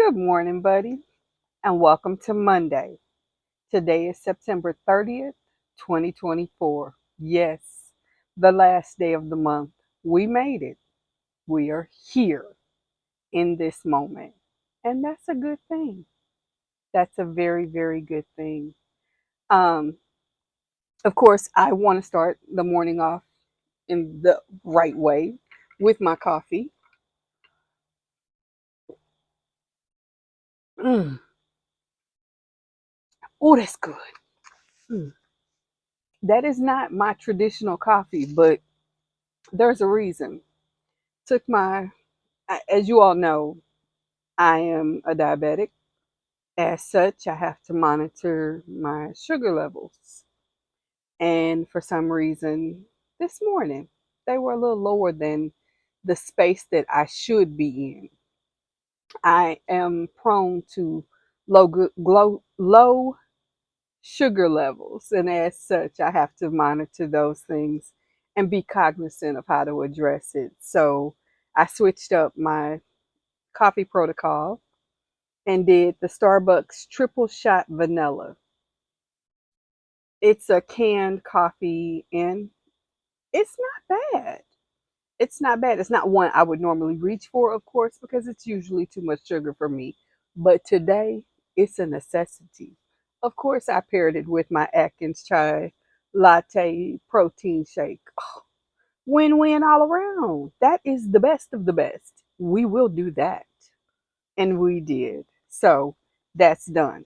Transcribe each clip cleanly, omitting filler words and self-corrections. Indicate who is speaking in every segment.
Speaker 1: Good morning, buddy, and welcome to Monday. Today is September 30th, 2024. Yes, the last day of the month. We made it. We are here in this moment. And that's a good thing. That's a very, very good thing. Um, of course, I want to start the morning off in the right way with my coffee. Mm. Oh, that's good. Mm. That is not my traditional coffee, but there's a reason. Took my As you all know, I am a diabetic. As such, I have to monitor my sugar levels. And for some reason, this morning, they were a little lower than the space that I should be in. I am prone to low sugar levels. And as such, I have to monitor those things and be cognizant of how to address it. So I switched up my coffee protocol and did the Starbucks triple shot vanilla. It's a canned coffee and it's not bad. It's not bad. It's not one I would normally reach for, of course, because it's usually too much sugar for me. But today, it's a necessity. Of course, I paired it with my Atkins chai latte protein shake. Oh, win-win all around. That is the best of the best. We will do that. And we did. So that's done.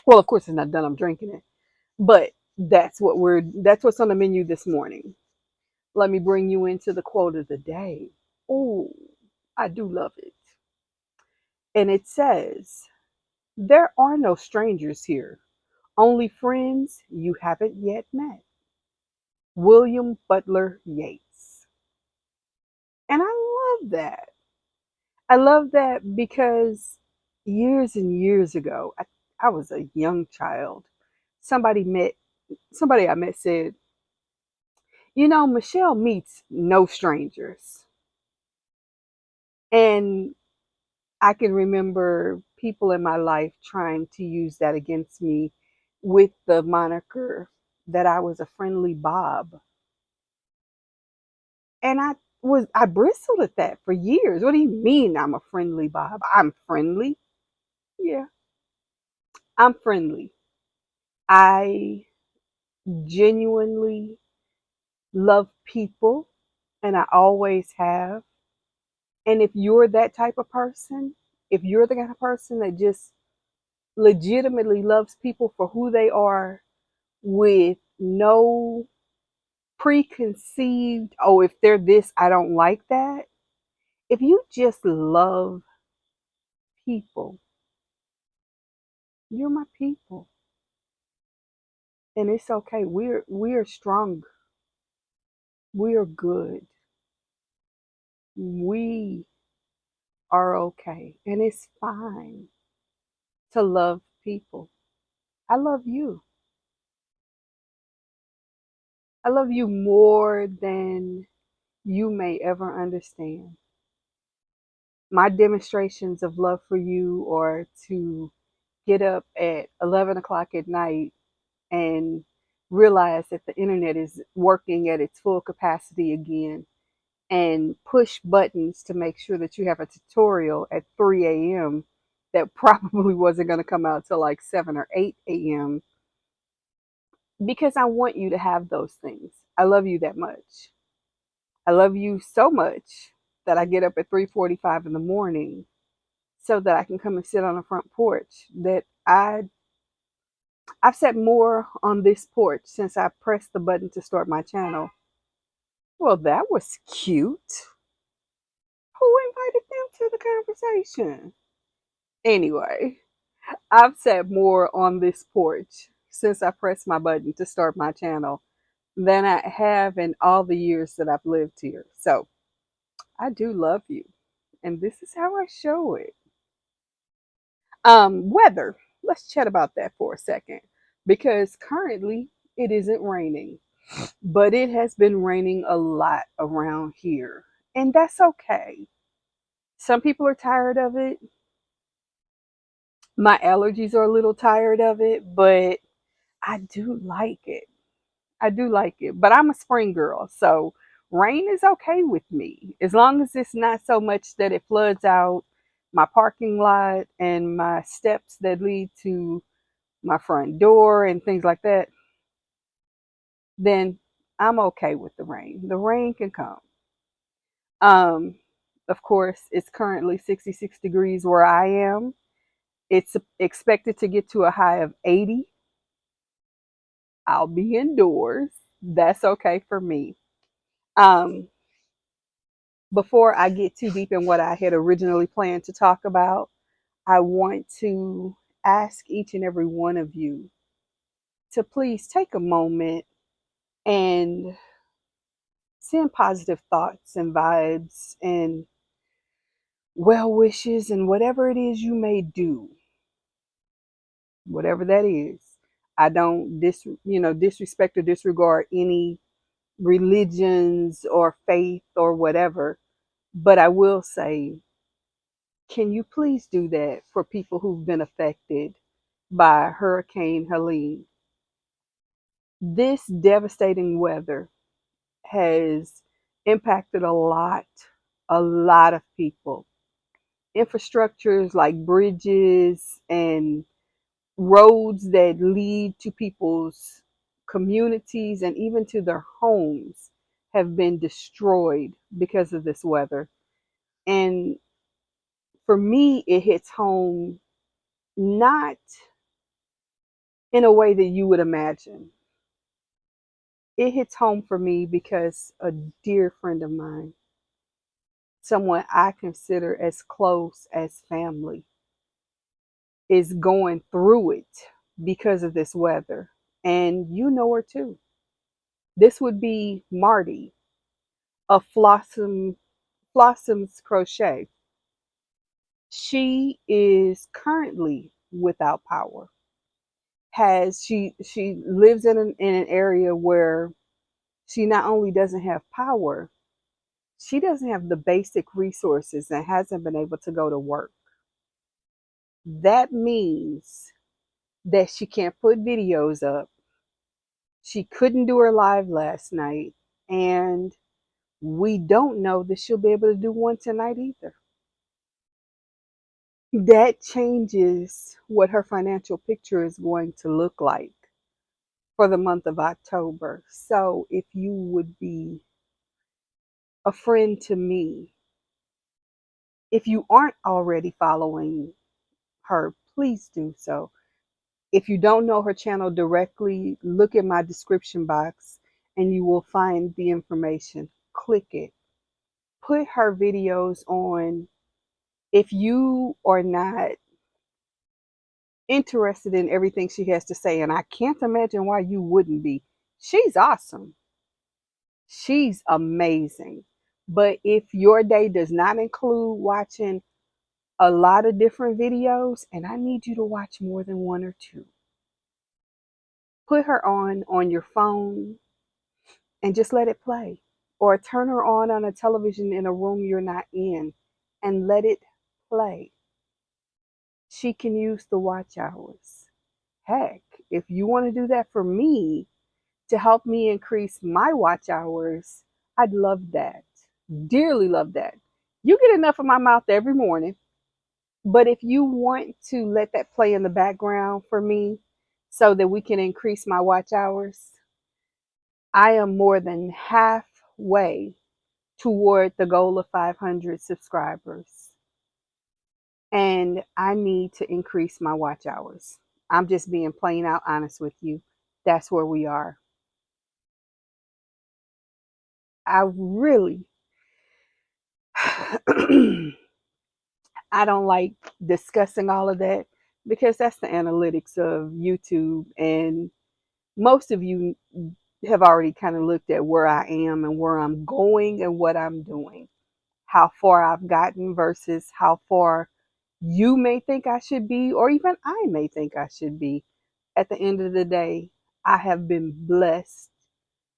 Speaker 1: Well, of course, it's not done. I'm drinking it. But that's what's on the menu this morning. Let me bring you into the quote of the day. Oh, I do love it. And it says, "There are no strangers here, only friends you haven't yet met." William Butler Yeats. And I love that. I love that because years and years ago, I was a young child. Somebody met somebody I met said, Michelle meets no strangers. And I can remember people in my life trying to use that against me with the moniker that I was a friendly Bob. And I bristled at that for years. What do you mean I'm a friendly Bob? I'm friendly. Yeah, I'm friendly. I genuinely love people and I always have. And if you're that type of person, if you're the kind of person that just legitimately loves people for who they are with no preconceived, oh, if they're this, I don't like that. If you just love people, you're my people. And it's okay. We're strong. We are good. We are okay. And it's fine to love people. I love you. I love you more than you may ever understand. My demonstrations of love for you are to get up at 11 o'clock at night and realize that the internet is working at its full capacity again and push buttons to make sure that you have a tutorial at 3 a.m. that probably wasn't going to come out till like 7 or 8 a.m. because I want you to have those things. I love you that much. I love you so much that I get up at 3:45 in the morning so that I can come and sit on the front porch. I've sat more on this porch since I pressed the button to start my channel. Well, that was cute. Who invited them to the conversation? Anyway, I've sat more on this porch since I pressed my button to start my channel than I have in all the years that I've lived here. So I do love you. And this is how I show it. Weather. Let's chat about that for a second. Because currently it isn't raining. But it has been raining a lot around here. And that's okay. Some people are tired of it. My allergies are a little tired of it, but I do like it. I do like it. But I'm a spring girl, so rain is okay with me as long as it's not so much that it floods out my parking lot and my steps that lead to my front door and things like that. Then I'm okay with the rain. The rain can come. Um, of course, it's currently 66 degrees where I am. It's expected to get to a high of 80. I'll be indoors. That's okay for me. Um, before I get too deep in what I had originally planned to talk about, I want to ask each and every one of you to please take a moment and send positive thoughts and vibes and well wishes and whatever it is you may do, whatever that is. I don't disrespect or disregard any religions or faith or whatever, but I will say, can you please do that for people who've been affected by Hurricane Helene? This devastating weather has impacted a lot of people. Infrastructures like bridges and roads that lead to people's communities and even to their homes have been destroyed because of this weather. And for me, it hits home not in a way that you would imagine. It hits home for me because a dear friend of mine, someone I consider as close as family, is going through it because of this weather. And you know her too. This would be Marty of Flossom's Crochet. She is currently without power. She lives in an area where she not only doesn't have power, she doesn't have the basic resources and hasn't been able to go to work. That means that she can't put videos up. She couldn't do her live last night, and we don't know that she'll be able to do one tonight either. That changes what her financial picture is going to look like for the month of October. So if you would be a friend to me, if you aren't already following her, please do so. If you don't know her channel directly, look at my description box and you will find the information. Click it. Put her videos on. If you are not interested in everything she has to say, and I can't imagine why you wouldn't be, she's awesome. She's amazing. But if your day does not include watching a lot of different videos, and I need you to watch more than one or two, put her on your phone and just let it play. Or turn her on a television in a room you're not in and let it play. She can use the watch hours. Heck, if you want to do that for me to help me increase my watch hours, I'd love that. Dearly love that. You get enough of my mouth every morning, but if you want to let that play in the background for me so that we can increase my watch hours, I am more than halfway toward the goal of 500 subscribers. And I need to increase my watch hours. I'm just being plain out honest with you. That's where we are. I really, I don't like discussing all of that because that's the analytics of YouTube. And most of you have already kind of looked at where I am and where I'm going and what I'm doing, how far I've gotten versus how far you may think I should be, or even I may think I should be. At the end of the day, I have been blessed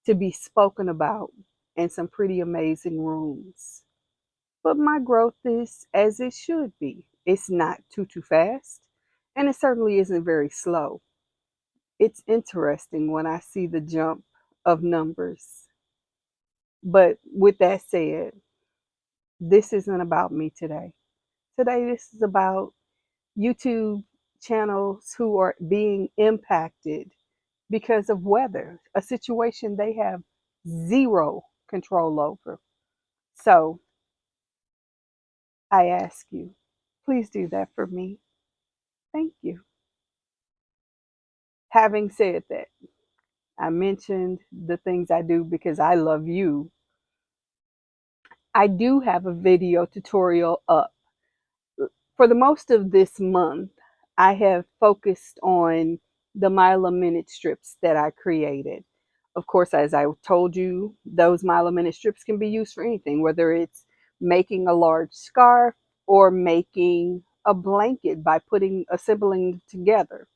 Speaker 1: to be spoken about in some pretty amazing rooms. But my growth is as it should be. It's not too fast, And it certainly isn't very slow. It's interesting when I see the jump of numbers. But with that said, this isn't about me today. Today, this is about YouTube channels who are being impacted because of weather, a situation they have zero control over. So I ask you, please do that for me. Thank you. Having said that, I mentioned the things I do because I love you. I do have a video tutorial up. For the most of this month, I have focused on the mile a minute strips that I created. Of course, as I told you, those mile a minute strips can be used for anything, whether it's making a large scarf or making a blanket by assembling together.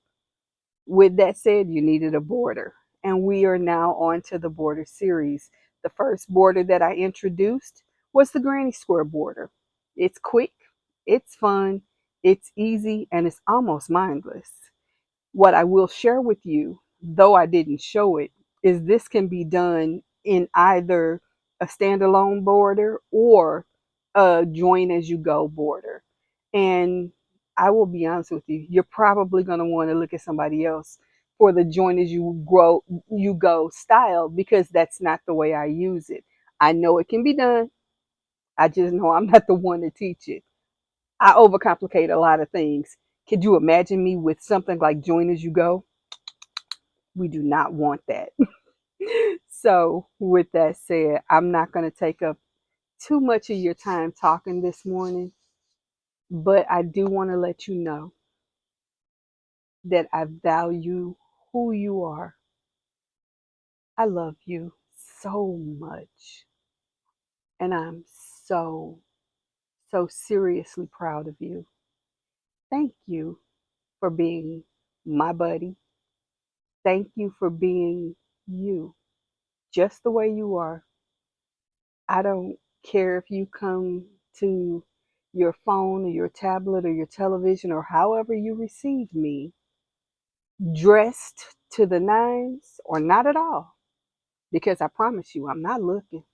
Speaker 1: With that said, you needed a border, and we are now on to the border series. The first border that I introduced was the granny square border. It's quick, it's fun, it's easy, and it's almost mindless. What I will share with you, though I didn't show it, is this can be done in either a standalone border or a join as you go border. And I will be honest with you, you're probably going to want to look at somebody else for the join as you go style, because that's not the way I use it. I know it can be done. I just know I'm not the one to teach it. I overcomplicate a lot of things. Could you imagine me with something like join as you go? We do not want that. So, with that said, I'm not going to take up too much of your time talking this morning, but I do want to let you know that I value who you are. I love you so much. And I'm so, so seriously proud of you. Thank you for being my buddy. Thank you for being you, just the way you are. I don't care if you come to your phone or your tablet or your television or however you receive me, dressed to the nines or not at all, because I promise you, I'm not looking.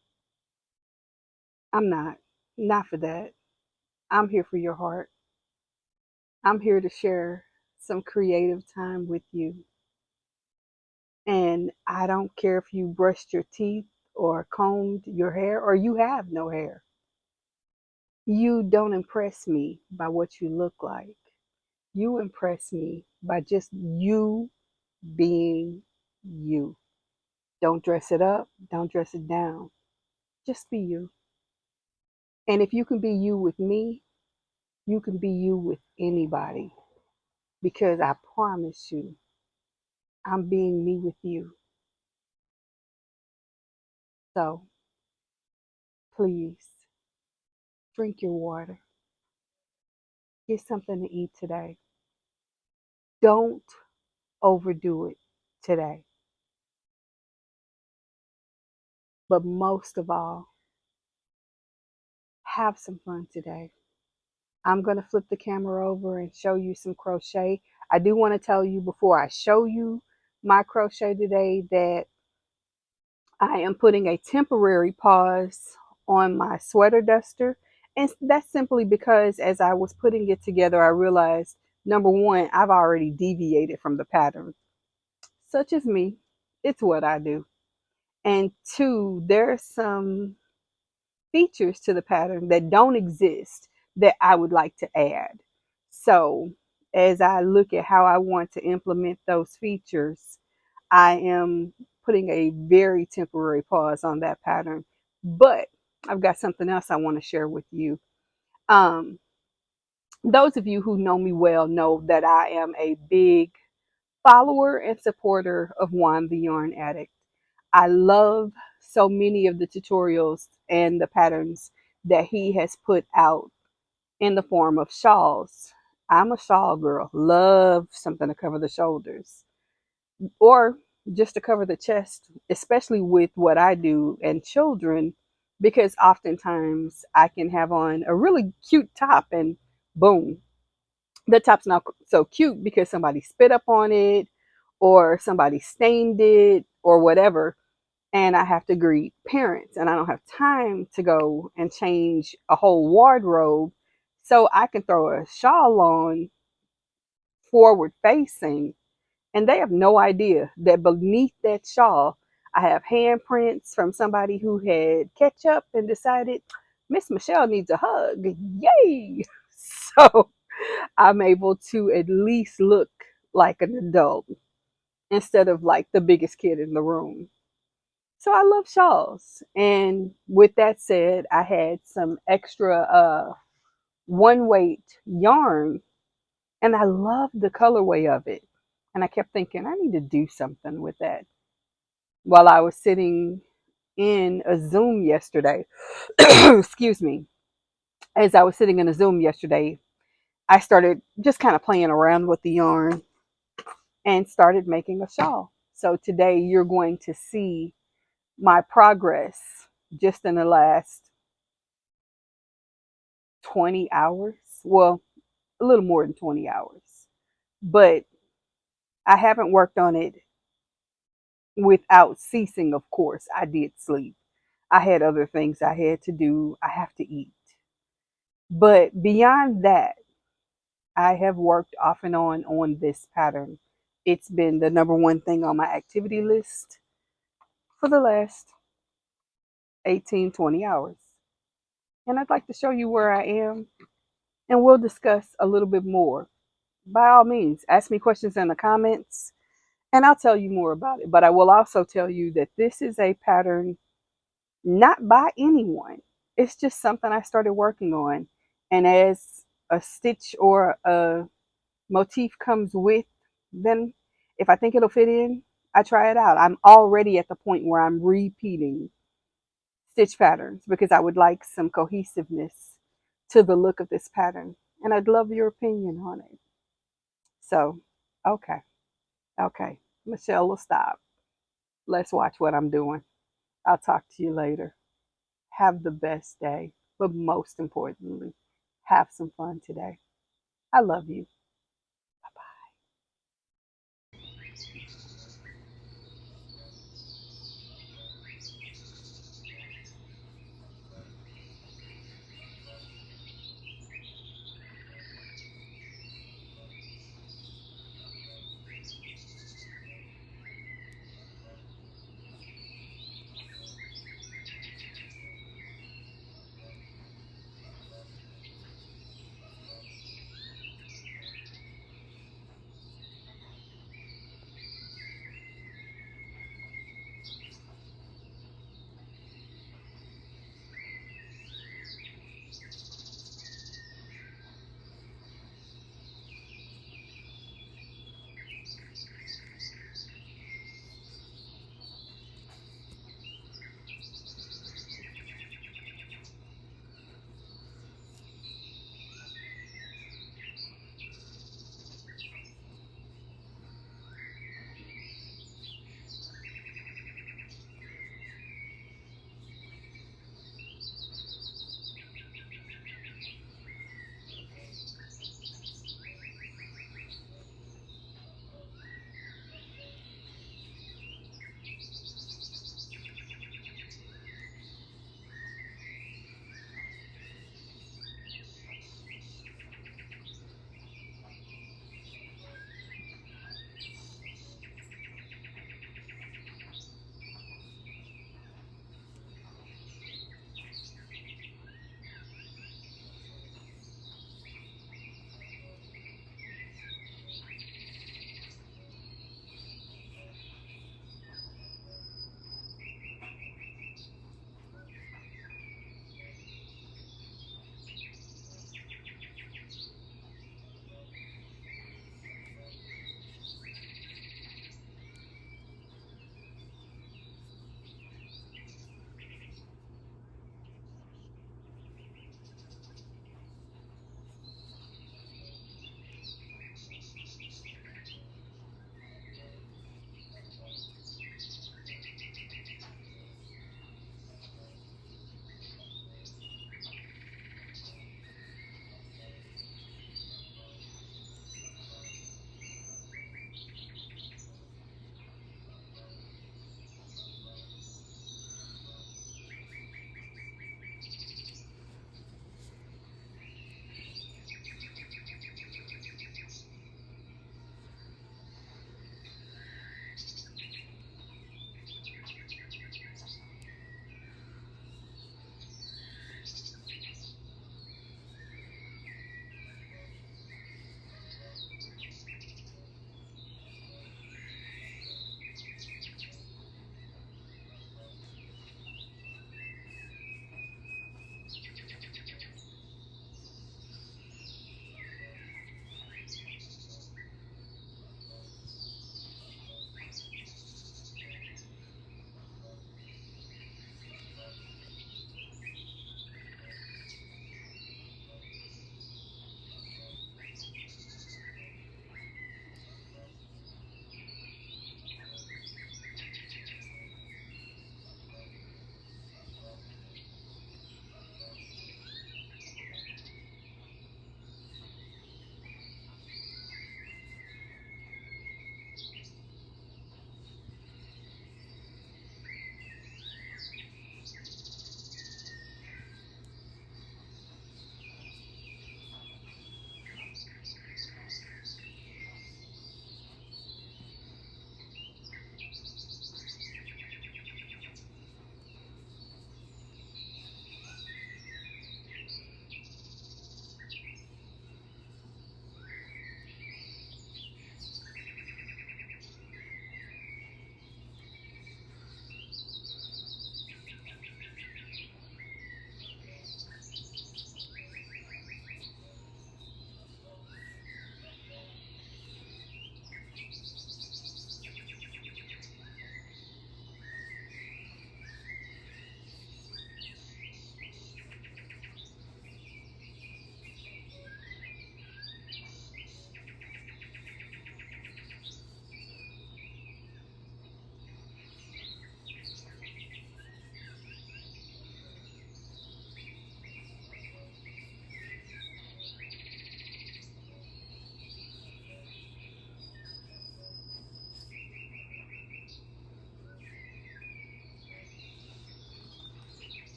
Speaker 1: I'm not for that. I'm here for your heart. I'm here to share some creative time with you. And I don't care if you brushed your teeth or combed your hair or you have no hair. You don't impress me by what you look like. You impress me by just you being you. Don't dress it up, don't dress it down. Just be you. And if you can be you with me, you can be you with anybody. Because I promise you, I'm being me with you. So please drink your water. Get something to eat today. Don't overdo it today. But most of all, have some fun today. I'm going to flip the camera over and show you some crochet. I do want to tell you before I show you my crochet today that I am putting a temporary pause on my sweater duster. And that's simply because as I was putting it together, I realized, number one, I've already deviated from the pattern. Such as me, it's what I do. And two, there's some features to the pattern that don't exist that I would like to add. So as I look at how I want to implement those features, I am putting a very temporary pause on that pattern. But I've got something else I want to share with you. Um, those of you who know me well know that I am a big follower and supporter of Juan the Yarn Addict. I love so many of the tutorials and the patterns that he has put out in the form of shawls. I'm a shawl girl, love something to cover the shoulders or just to cover the chest, especially with what I do and children, because oftentimes I can have on a really cute top and boom, The top's not so cute because somebody spit up on it or somebody stained it or whatever. And I have to greet parents, and I don't have time to go and change a whole wardrobe. So I can throw a shawl on forward facing, and they have no idea that beneath that shawl, I have handprints from somebody who had ketchup and decided Miss Michelle needs a hug. Yay! So I'm able to at least look like an adult instead of like the biggest kid in the room. So I love shawls. And with that said, I had some extra one weight yarn, and I love the colorway of it. And I kept thinking I need to do something with that. While I was sitting in a Zoom yesterday, excuse me, as I was sitting in a Zoom yesterday, I started just kind of playing around with the yarn and started making a shawl. So today you're going to see my progress just in the last 20 hours. Well, a little more than 20 hours. But I haven't worked on it without ceasing, of course. I did sleep. I had other things I had to do. I have to eat. But beyond that, I have worked off and on this pattern. It's been the number one thing on my activity list for the last 18, 20 hours. And I'd like to show you where I am, and we'll discuss a little bit more. By all means, ask me questions in the comments and I'll tell you more about it. But I will also tell you that this is a pattern not by anyone. It's just something I started working on. And as a stitch or a motif comes with, then if I think it'll fit in, I try it out. I'm already at the point where I'm repeating stitch patterns because I would like some cohesiveness to the look of this pattern. And I'd love your opinion on it. So, okay, okay. Michelle will stop. Let's watch what I'm doing. I'll talk to you later. Have the best day, but most importantly, have some fun today. I love you.